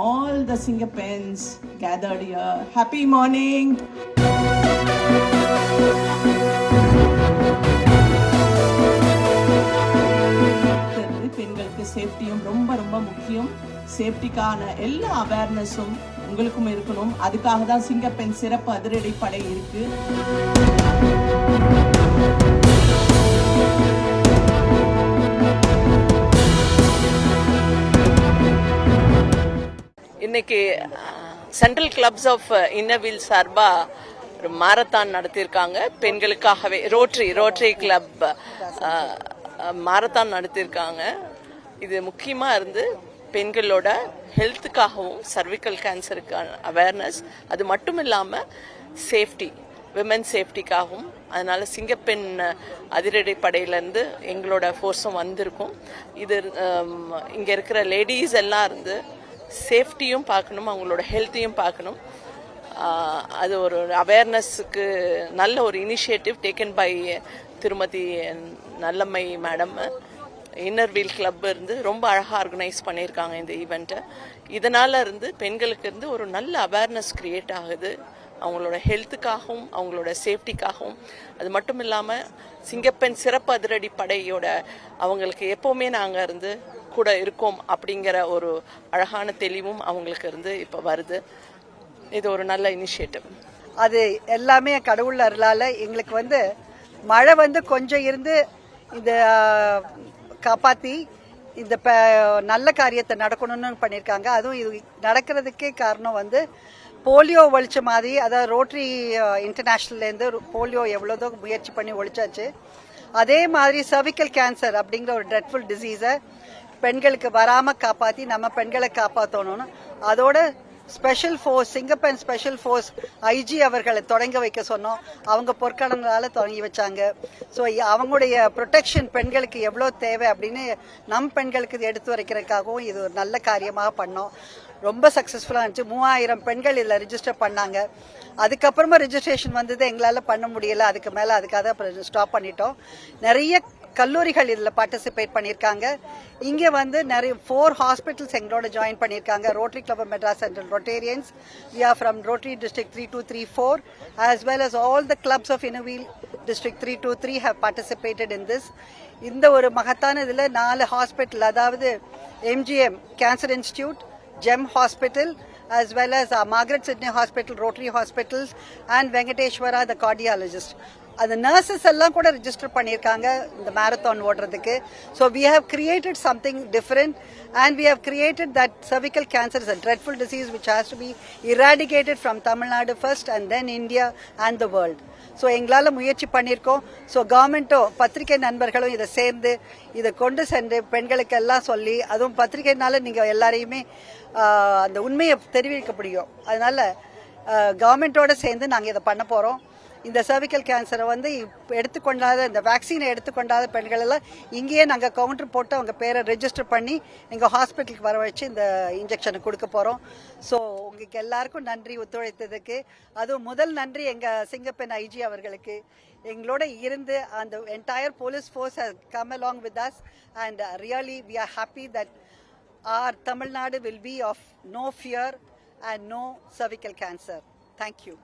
all the Singapens gathered here. Happy morning. பெண்களுக்கு சேஃப்டியும் ரொம்ப ரொம்ப முக்கியம். சேஃப்டிக்கான எல்லா அவேர்னஸும் உங்களுக்கும் இருக்கணும். அதுக்காக தான் சிங்கப்பெண் சிறப்பு அதிரடி படை இருக்கு. இன்னைக்கு சென்ட்ரல் கிளப்ஸ் ஆஃப் இன்னர்வீல் சார்பா ஒரு மாரத்தான் நடத்தியிருக்காங்க. பெண்களுக்காகவே ரோட்டரி கிளப் மாரத்தான் நடத்தியிருக்காங்க. இது முக்கியமாக இருந்து பெண்களோட ஹெல்த்துக்காகவும் சர்விக்கல் கேன்சருக்கான அவேர்னஸ், அது மட்டும் இல்லாமல் சேஃப்டி, விமன் சேஃப்டிக்காகவும். அதனால சிங்கப்பெண் அதிரடி படையிலேருந்து எங்களோட ஃபோர்ஸும் வந்திருக்கும். இது இங்கே இருக்கிற லேடிஸ் எல்லாம் இருந்து சேஃப்டியும் பார்க்கணும், அவங்களோட ஹெல்த்தையும் பார்க்கணும். அது ஒரு அவேர்னஸுக்கு நல்ல ஒரு இனிஷியேட்டிவ் டேக்கன் பை திருமதி நல்லம்மை மேடம். இன்னர்வீல் கிளப் இருந்து ரொம்ப அழகாக ஆர்கனைஸ் பண்ணியிருக்காங்க இந்த ஈவெண்ட்டை. இதனால இருந்து பெண்களுக்கு இருந்து ஒரு நல்ல அவேர்னஸ் கிரியேட் ஆகுது, அவங்களோட ஹெல்த்துக்காகவும் அவங்களோட சேஃப்டிக்காகவும். அது மட்டும் இல்லாமல் சிங்கப்பெண் சிறப்பு அதிரடி படையோட அவங்களுக்கு எப்போவுமே நாங்கள் இருந்து கூட இருக்கோம் அப்படிங்கிற ஒரு அழகான தெளிவும் அவங்களுக்கு இருந்து இப்போ வருது. இது ஒரு நல்ல இனிஷியேட்டிவ். அது எல்லாமே கடவுள் அருளால் எங்களுக்கு மழை கொஞ்சம் இருந்து இந்த காப்பாற்றி இந்த நல்ல காரியத்தை நடக்கணும்னு பண்ணியிருக்காங்க. அதுவும் இது நடக்கிறதுக்கே காரணம் போலியோ ஒழிச்ச மாதிரி, அதாவது ரோட்டரி இன்டர்நேஷ்னல்லேருந்து போலியோ எவ்வளோதோ முயற்சி பண்ணி ஒழிச்சாச்சு. அதே மாதிரி சர்விக்கல் கேன்சர் அப்படிங்கிற ஒரு ட்ரெட்ஃபுல் டிசீஸை பெண்களுக்கு வராமல் காப்பாற்றி நம்ம பெண்களை காப்பாற்றணும்னு அதோட ஸ்பெஷல் ஃபோர்ஸ், சிங்கப்பெண் ஸ்பெஷல் ஃபோர்ஸ் ஐஜி அவர்களை தொடங்க வைக்க சொன்னோம். அவங்க பொற்காலங்களால் தொடங்கி வச்சாங்க. ஸோ அவங்களுடைய ப்ரொடெக்ஷன் பெண்களுக்கு எவ்வளோ தேவை அப்படின்னு நம் பெண்களுக்கு எடுத்து வரைக்கிறதுக்காகவும் இது ஒரு நல்ல காரியமாக பண்ணோம். ரொம்ப சக்ஸஸ்ஃபுல்லாக இருந்துச்சு. 3000 பெண்கள் இதில் ரிஜிஸ்டர் பண்ணாங்க. அதுக்கப்புறமா ரிஜிஸ்ட்ரேஷன் எங்களால் பண்ண முடியலை. அதுக்கு மேலே அதுக்காக ஸ்டாப் பண்ணிட்டோம். நிறைய கல்லூரிகள் இதில் பார்ட்டிசிபேட் பண்ணியிருக்காங்க. இங்கே நிறைய 4 ஹாஸ்பிட்டல்ஸ் எங்களோட ஜாயின் பண்ணியிருக்காங்க. Rotary club of Madras central rotarians, we are from Rotary District 3234, as well as all the clubs of Innerville District 323 have participated in this. இந்த ஒரு மகத்தான இதில் 4 ஹாஸ்பிட்டல், அதாவது MGM cancer institute, GEM hospital, as well as Margaret Sidney Hospital, Rotary Hospitals, and Venkateshwara, the cardiologist. அந்த nurses எல்லாம் கூட register பண்ணியிருக்காங்க இந்த மேரத்தான் ஓடுறதுக்கு. So we have created something different and we have created that cervical cancer is a dreadful disease which has to be eradicated from Tamil Nadu first and then India and the world. So எங்களால் முயற்சி பண்ணியிருக்கோம். So கவர்மெண்ட்டும் பத்திரிகை நண்பர்களும் இதை சேர்ந்து இதை கொண்டு சென்று பெண்களுக்கெல்லாம் சொல்லி, அதுவும் பத்திரிகைனால நீங்கள் எல்லாரையுமே அந்த உண்மையை தெரிவிக்க முடியும். அதனால் கவர்மெண்ட்டோடு சேர்ந்து நாங்கள் இதை பண்ண போகிறோம். இந்த சர்விக்கல் கேன்சரை எடுத்துக்கொண்டாத, இந்த வேக்சினை எடுத்துக்கொண்டாத பெண்கள் எல்லாம் இங்கேயே நாங்கள் கவுண்டர் போட்டு அவங்க பேரை ரெஜிஸ்டர் பண்ணி எங்கள் ஹாஸ்பிட்டலுக்கு வர வச்சு இந்த இன்ஜெக்ஷனை கொடுக்க போகிறோம். ஸோ உங்களுக்கு எல்லாருக்கும் நன்றி ஒத்துழைத்ததுக்கு. அதுவும் முதல் நன்றி எங்கள் சிங்கப்பெண் ஐஜி அவர்களுக்கு. எங்களோட இருந்து அந்த entire police force has come along with us and really we are happy that our Tamil Nadu will be of no fear and no cervical cancer. Thank you.